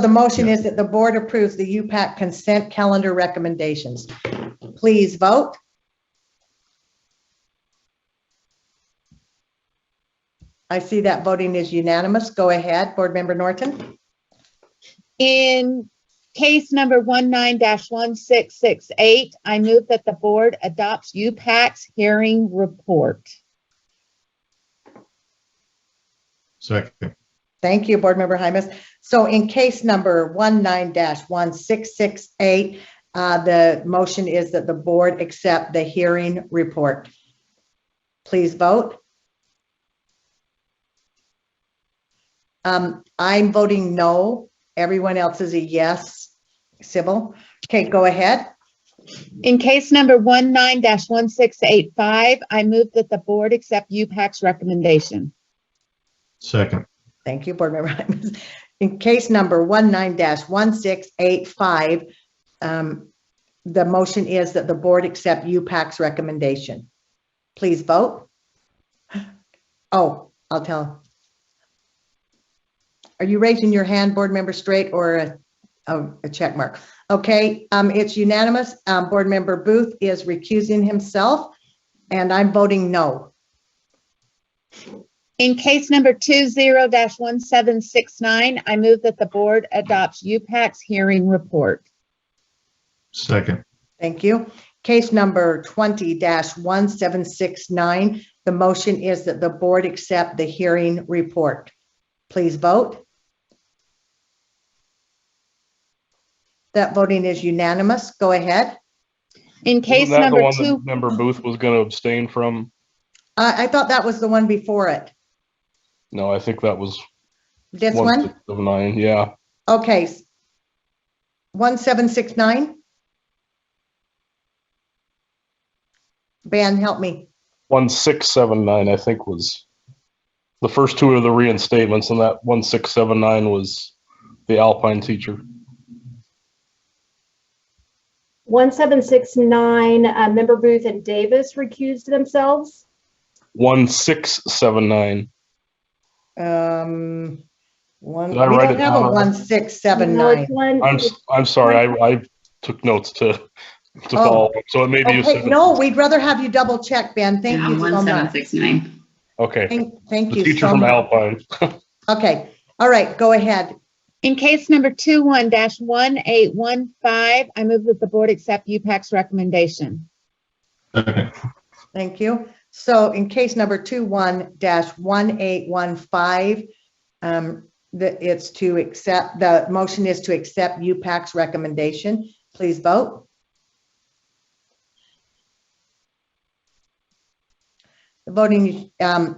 The motion is that the board approves the UPAC consent calendar recommendations. Please vote. I see that voting is unanimous. Go ahead, Board Member Norton. In case number 19-1668, I move that the board adopts UPAC's hearing report. Second. Thank you, Board Member Hymas. So in case number 19-1668, the motion is that the board accept the hearing report. Please vote. I'm voting no. Everyone else is a yes. Sybil. Okay, go ahead. In case number 19-1685, I move that the board accept UPAC's recommendation. Second. Thank you, Board Member Hymas. In case number 19-1685, the motion is that the board accept UPAC's recommendation. Please vote. Oh, I'll tell. Are you raising your hand, Board Member Straight, or a check mark? Okay, it's unanimous. Board Member Booth is recusing himself, and I'm voting no. In case number 20-1769, I move that the board adopts UPAC's hearing report. Second. Thank you. Case number 20-1769, the motion is that the board accept the hearing report. Please vote. That voting is unanimous. Go ahead. In case Isn't that number the one two, that Member Booth was going to abstain from? I thought that was the one before it. No, I think that was This one? 1679. Yeah. Okay. 1769. Ben, help me. 1679, I think, was the first two of the reinstatements, and that 1679 was the Alpine teacher. 1769, Member Booth and Davis recused themselves. 1679. We Did I write don't it have a down? 1679. I'm sorry. I took notes to follow, so it may be. Okay, no, we'd rather have you double check, Ben. Thank you so much. 1769. Okay. Thank The you teacher so from much. Alpine. Okay, all right, go ahead. in case number 21-1815, I move that the board accept UPAC's recommendation. Second. Thank you. So in case number 21-1815, it's to accept, the motion is to accept UPAC's recommendation. Please vote. The voting,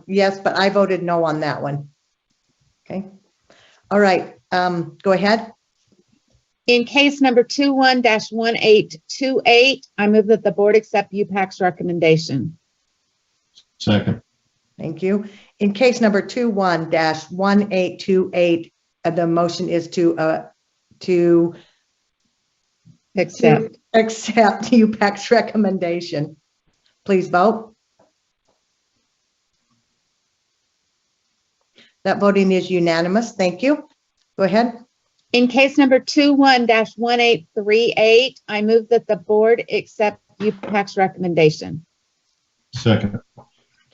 yes, but I voted no on that one. Okay. All right, go ahead. In case number 21-1828, I move that the board accept UPAC's recommendation. Second. Thank you. In case number 21-1828, the motion is to Accept. accept UPAC's recommendation. Please vote. That voting is unanimous. Thank you. Go ahead. In case number 21-1838, I move that the board accept UPAC's recommendation. Second.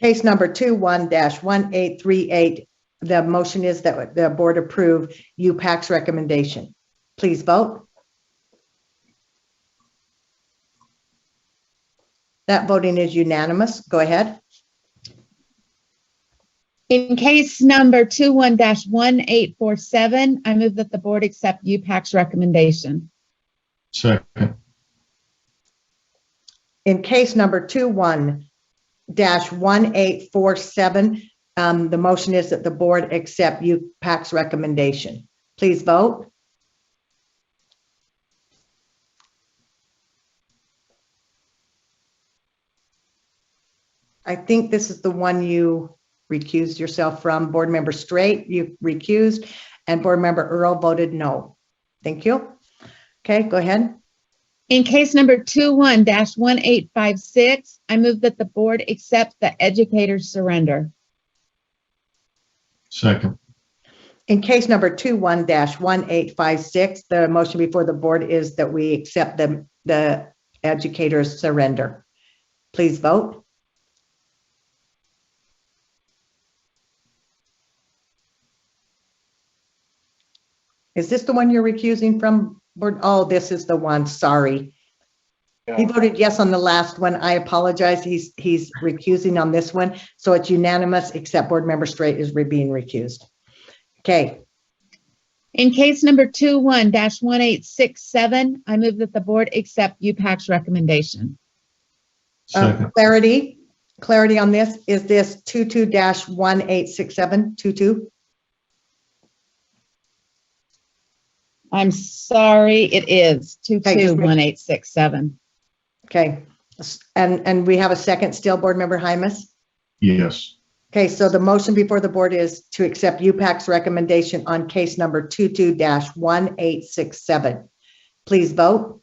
Case number 21-1838, the motion is that the board approve UPAC's recommendation. Please vote. That voting is unanimous. Go ahead. In case number 21-1847, I move that the board accept UPAC's recommendation. Second. In case number 21-1847, the motion is that the board accept UPAC's recommendation. Please vote. I think this is the one you recused yourself from. Board Member Straight, you recused, and Board Member Earl voted no. Thank you. Okay, go ahead. In case number 21-1856, I move that the board accept the educator's surrender. Second. In case number 21-1856, the motion before the board is that we accept the educator's surrender. Please vote. Is this the one you're recusing from? Oh, this is the one, sorry. He voted yes on the last one. I apologize. He's recusing on this one. So it's unanimous, except board member Straight is being recused. Okay, In case number 21-1867, I move that the board accept UPAC's recommendation. Second. clarity on this. Is this 22-1867, 22? I'm sorry, it is Okay, just make- 22-1867. Okay, and we have a second still, board member Hymas? Yes. Okay, so the motion before the board is to accept UPAC's recommendation on case number 22-1867. Please vote.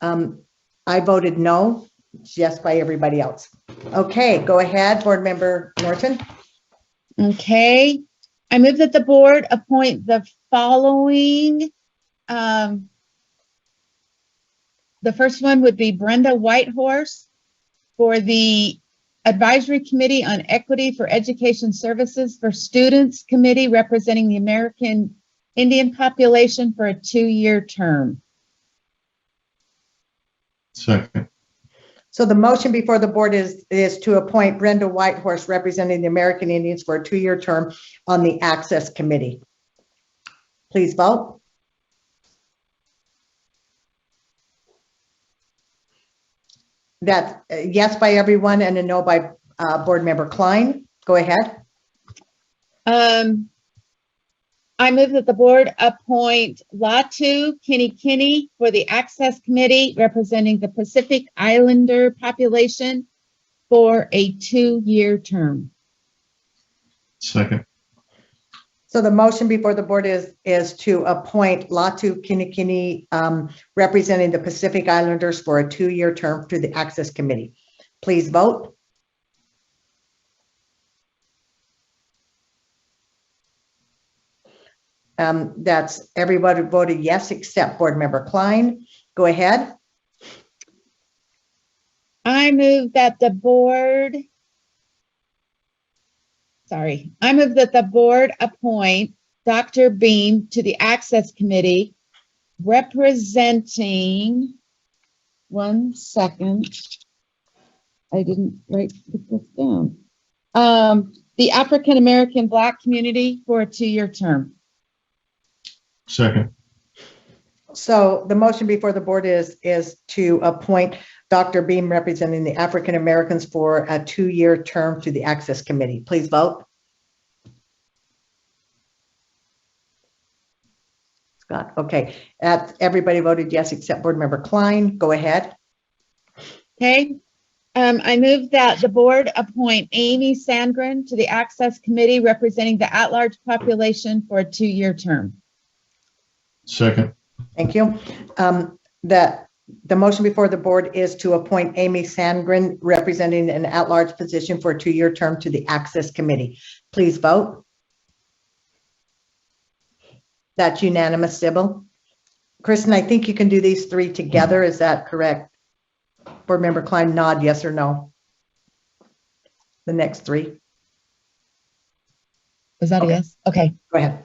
I voted no, yes by everybody else. Okay, go ahead, board member Norton. Okay, I move that the board appoint the following. The first one would be Brenda Whitehorse for the Advisory Committee on Equity for Education Services for Students Committee representing the American Indian population for a 2-year term. Second. So the motion before the board is to appoint Brenda Whitehorse representing the American Indians for a 2-year term on the Access Committee. Please vote. That's a yes by everyone and a no by board member Klein. Go ahead. I move that the board appoint Latu Kinney for the Access Committee representing the Pacific Islander population for a 2-year term. Second. So the motion before the board is to appoint Latu Kinney representing the Pacific Islanders for a 2-year term to the Access Committee. Please vote. That's everybody voted yes except board member Klein. Go ahead. I move that the board appoint Dr. Beam to the Access Committee representing, one second, I didn't put this down. The African American Black community for a 2-year term. Second. So the motion before the board is to appoint Dr. Beam representing the African Americans for a 2-year term to the Access Committee. Please vote. Scott, okay. Everybody voted yes except board member Klein. Go ahead. Okay. I move that the board appoint Amy Sandgren to the Access Committee representing the at-large population for a 2-year term. Second. Thank you. The motion before the board is to appoint Amy Sandgren representing an at-large position for a 2-year term to the Access Committee. Please vote. That's unanimous, Sybil. Kristen, I think you can do these 3 together. Is that correct? Board member Klein, nod yes or no. The next 3. Is that Okay. a yes? Okay. Go ahead.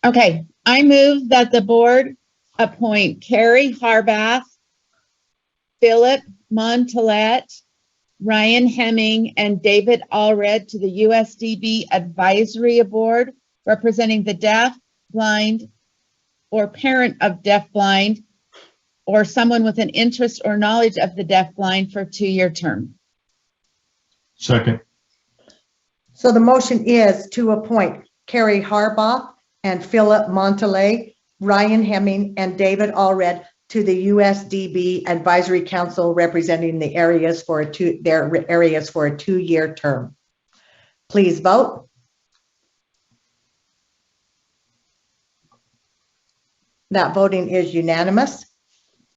Okay. I move that the board appoint Carrie Harbath, Philip Montalet, Ryan Hemming, and David Allred to the USDB Advisory Board representing the deaf, blind, or parent of deaf-blind, or someone with an interest or knowledge of the deaf-blind for a 2-year term. Second. So the motion is to appoint Carrie Harbaugh and Philip Montalet, Ryan Hemming, and David Allred to the USDB Advisory Council representing the areas for their areas for a 2-year term. Please vote. That voting is unanimous.